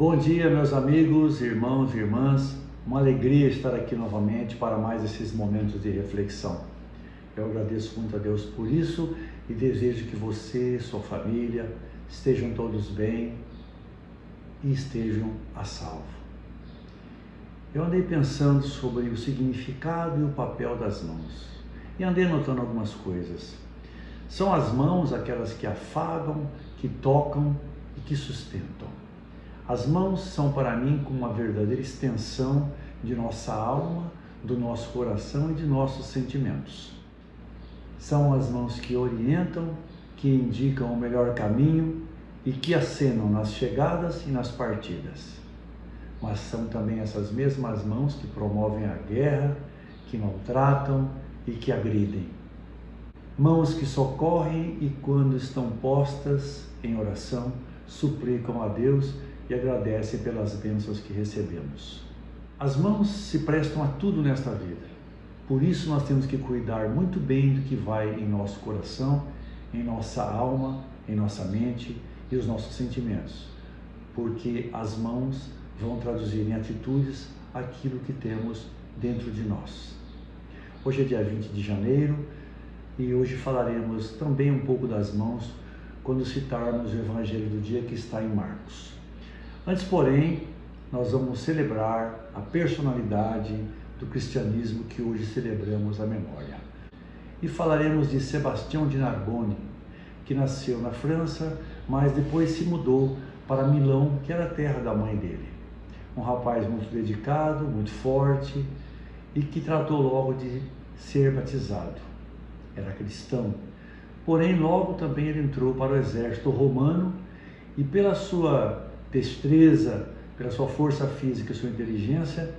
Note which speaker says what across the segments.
Speaker 1: Bom dia, meus amigos, irmãos e irmãs. Uma alegria estar aqui novamente para mais esses momentos de reflexão. Eu agradeço muito a Deus por isso e desejo que você e sua família estejam todos bem e estejam a salvo. Eu andei pensando sobre o significado e o papel das mãos e andei anotando algumas coisas. São as mãos aquelas que afagam, que tocam e que sustentam. As mãos são para mim como uma verdadeira extensão de nossa alma, do nosso coração e de nossos sentimentos. São as mãos que orientam, que indicam o melhor caminho e que acenam nas chegadas e nas partidas. Mas são também essas mesmas mãos que promovem a guerra, que maltratam e que agridem. Mãos que socorrem e, quando estão postas em oração, suplicam a Deus e agradecem pelas bênçãos que recebemos. As mãos se prestam a tudo nesta vida. Por isso nós temos que cuidar muito bem do que vai em nosso coração, em nossa alma, em nossa mente e os nossos sentimentos. Porque as mãos vão traduzir em atitudes aquilo que temos dentro de nós. Hoje é dia 20 de janeiro e hoje falaremos também um pouco das mãos quando citarmos o Evangelho do dia que está em Marcos. Antes, porém, nós vamos celebrar a personalidade do cristianismo que hoje celebramos a memória. E falaremos de Sebastião de Narbonne, que nasceu na França, mas depois se mudou para Milão, que era a terra da mãe dele. Um rapaz muito dedicado, muito forte e que tratou logo de ser batizado. Era cristão. Porém, logo também ele entrou para o exército romano e pela sua destreza, pela sua força física e sua inteligência,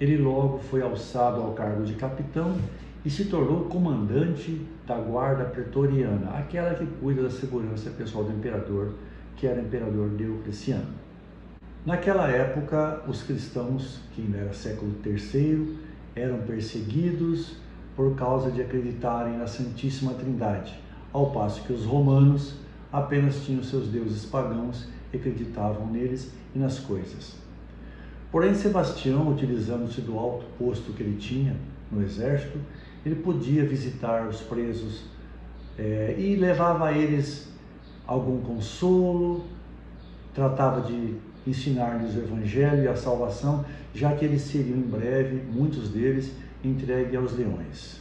Speaker 1: ele logo foi alçado ao cargo de capitão e se tornou comandante da guarda pretoriana, aquela que cuida da segurança pessoal do imperador, que era o imperador Diocleciano. Naquela época, os cristãos, que ainda era século III, eram perseguidos por causa de acreditarem na Santíssima Trindade, ao passo que os romanos apenas tinham seus deuses pagãos e acreditavam neles e nas coisas. Porém, Sebastião, utilizando-se do alto posto que ele tinha no exército, ele podia visitar os presos e levava a eles algum consolo, tratava de ensinar-lhes o Evangelho e a salvação, já que eles seriam em breve, muitos deles, entregues aos leões.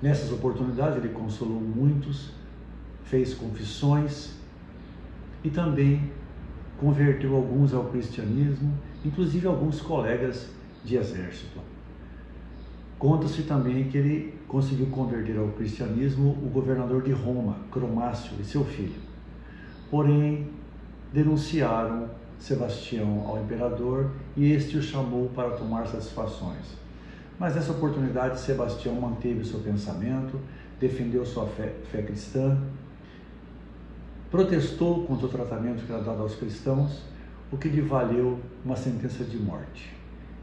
Speaker 1: Nessas oportunidades ele consolou muitos, fez confissões e também converteu alguns ao cristianismo, inclusive alguns colegas de exército. Conta-se também que ele conseguiu converter ao cristianismo o governador de Roma, Cromácio, e seu filho. Porém, denunciaram Sebastião ao imperador e este o chamou para tomar satisfações. Mas nessa oportunidade, Sebastião manteve o seu pensamento, defendeu sua fé cristã, protestou contra o tratamento que era dado aos cristãos, o que lhe valeu uma sentença de morte.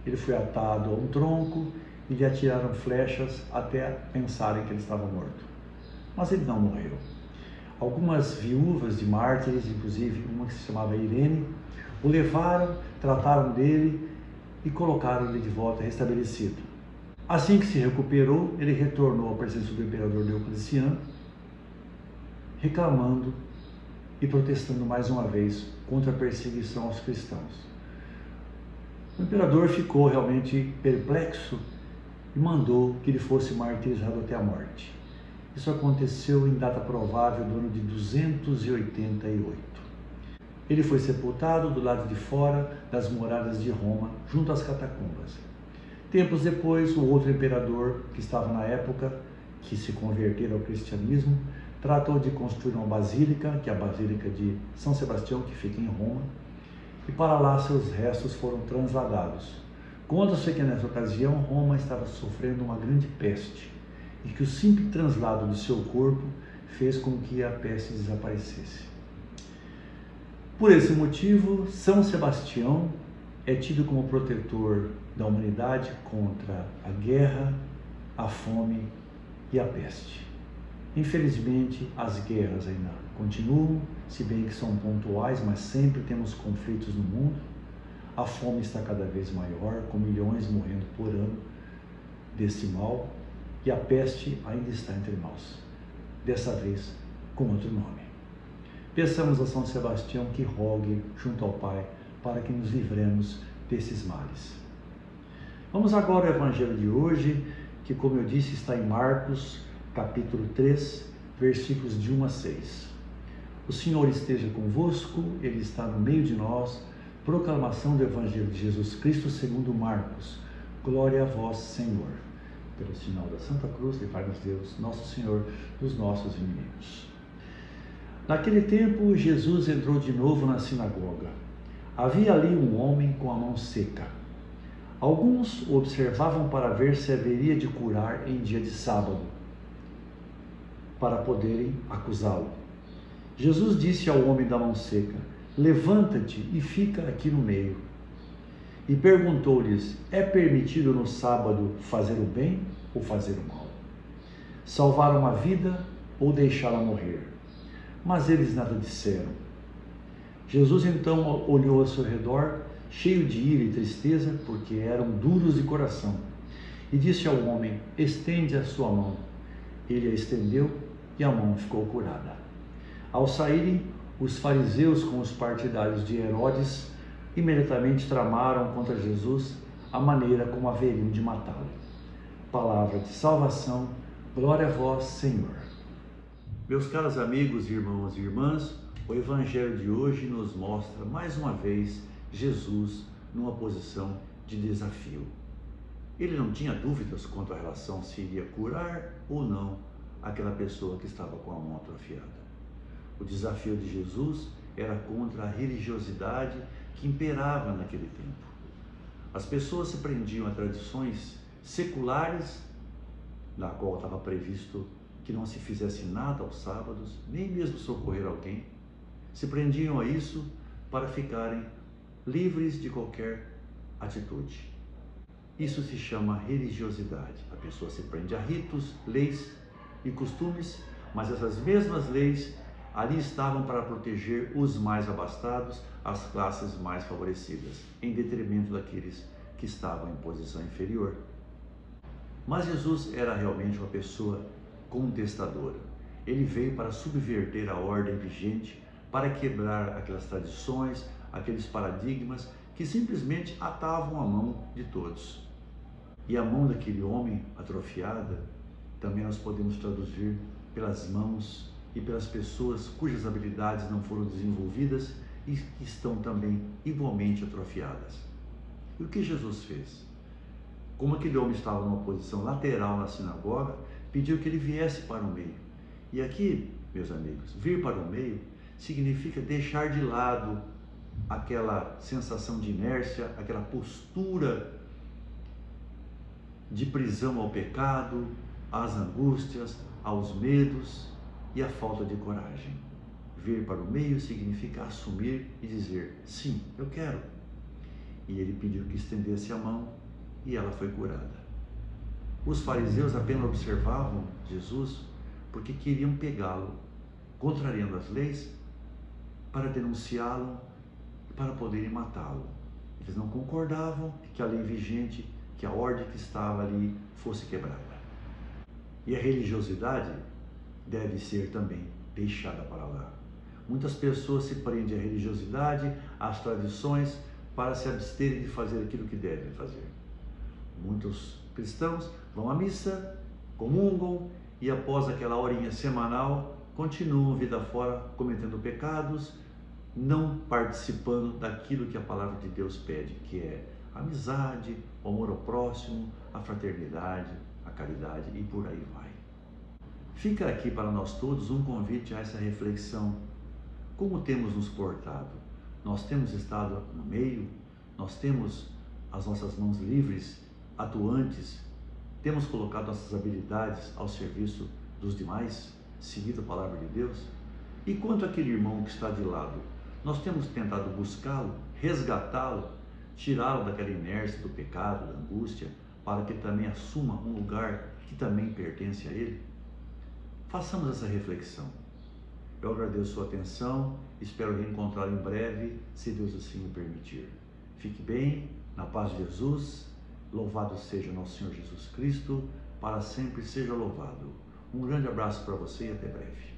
Speaker 1: Ele foi atado a um tronco e lhe atiraram flechas até pensarem que ele estava morto. Mas ele não morreu. Algumas viúvas de mártires, inclusive uma que se chamava Irene, o levaram, trataram dele e colocaram-lhe de volta restabelecido. Assim que se recuperou, ele retornou à presença do imperador Diocleciano, reclamando e protestando mais uma vez contra a perseguição aos cristãos. O imperador ficou realmente perplexo e mandou que ele fosse martirizado até a morte. Isso aconteceu em data provável do ano de 288. Ele foi sepultado do lado de fora das muralhas de Roma, junto às catacumbas. Tempos depois, o outro imperador que estava na época, que se convertera ao cristianismo, tratou de construir uma basílica, que é a Basílica de São Sebastião, que fica em Roma, e para lá seus restos foram transladados. Conta-se que nessa ocasião Roma estava sofrendo uma grande peste e que o simples translado do seu corpo fez com que a peste desaparecesse. Por esse motivo, São Sebastião é tido como protetor da humanidade contra a guerra, a fome e a peste. Infelizmente, as guerras ainda continuam, se bem que são pontuais, mas sempre temos conflitos no mundo. A fome está cada vez maior, com milhões morrendo por ano desse mal, e a peste ainda está entre nós, dessa vez com outro nome. Peçamos a São Sebastião que rogue junto ao Pai para que nos livremos desses males. Vamos agora ao Evangelho de hoje, que, como eu disse, está em Marcos, capítulo 3, versículos de 1 a 6. O Senhor esteja convosco, Ele está no meio de nós. Proclamação do Evangelho de Jesus Cristo segundo Marcos. Glória a vós, Senhor. Pelo sinal da Santa Cruz, livrai-nos Deus, nosso Senhor, dos nossos inimigos. Naquele tempo, Jesus entrou de novo na sinagoga. Havia ali um homem com a mão seca. Alguns o observavam para ver se haveria de curar em dia de sábado, para poderem acusá-lo. Jesus disse ao homem da mão seca: levanta-te e fica aqui no meio. E perguntou-lhes: é permitido no sábado fazer o bem ou fazer o mal? Salvar uma vida ou deixá-la morrer? Mas eles nada disseram. Jesus então olhou ao seu redor, cheio de ira e tristeza, porque eram duros de coração, e disse ao homem: estende a sua mão. Ele a estendeu e a mão ficou curada. Ao saírem, os fariseus com os partidários de Herodes imediatamente tramaram contra Jesus a maneira como haveriam de matá-lo. Palavra de salvação, glória a vós, Senhor. Meus caros amigos, irmãos e irmãs, o Evangelho de hoje nos mostra mais uma vez Jesus numa posição de desafio. Ele não tinha dúvidas quanto à relação se iria curar ou não aquela pessoa que estava com a mão atrofiada. O desafio de Jesus era contra a religiosidade que imperava naquele tempo. As pessoas se prendiam a tradições seculares, na qual estava previsto que não se fizesse nada aos sábados, nem mesmo socorrer alguém. Se prendiam a isso para ficarem livres de qualquer atitude. Isso se chama religiosidade. A pessoa se prende a ritos, leis e costumes, mas essas mesmas leis ali estavam para proteger os mais abastados, as classes mais favorecidas, em detrimento daqueles que estavam em posição inferior. Mas Jesus era realmente uma pessoa contestadora. Ele veio para subverter a ordem vigente, para quebrar aquelas tradições, aqueles paradigmas que simplesmente atavam a mão de todos. E a mão daquele homem atrofiada também nós podemos traduzir pelas mãos e pelas pessoas cujas habilidades não foram desenvolvidas e que estão também igualmente atrofiadas. E o que Jesus fez? Como aquele homem estava numa posição lateral na sinagoga, pediu que ele viesse para o meio. E aqui, meus amigos, vir para o meio significa deixar de lado aquela sensação de inércia, aquela postura de prisão ao pecado, às angústias, aos medos e à falta de coragem. Vir para o meio significa assumir e dizer: sim, eu quero. E ele pediu que estendesse a mão e ela foi curada. Os fariseus apenas observavam Jesus porque queriam pegá-lo, contrariando as leis, para denunciá-lo e para poderem matá-lo. Eles não concordavam que a lei vigente, que a ordem que estava ali fosse quebrada. E a religiosidade deve ser também deixada para lá. Muitas pessoas se prendem à religiosidade, às tradições, para se absterem de fazer aquilo que devem fazer. Muitos cristãos vão à missa, comungam e após aquela horinha semanal continuam vida fora cometendo pecados, não participando daquilo que a palavra de Deus pede, que é a amizade, o amor ao próximo, a fraternidade, a caridade e por aí vai. Fica aqui para nós todos um convite a essa reflexão. Como temos nos portado? Nós temos estado no meio? Nós temos as nossas mãos livres, atuantes? Temos colocado nossas habilidades ao serviço dos demais, seguido a palavra de Deus? E quanto àquele irmão que está de lado, nós temos tentado buscá-lo, resgatá-lo, tirá-lo daquela inércia do pecado, da angústia, para que também assuma um lugar que também pertence a ele? Façamos essa reflexão. Eu agradeço a sua atenção, espero reencontrá-lo em breve, se Deus assim o permitir. Fique bem, na paz de Jesus. Louvado seja nosso Senhor Jesus Cristo, para sempre seja louvado. Um grande abraço para você e até breve.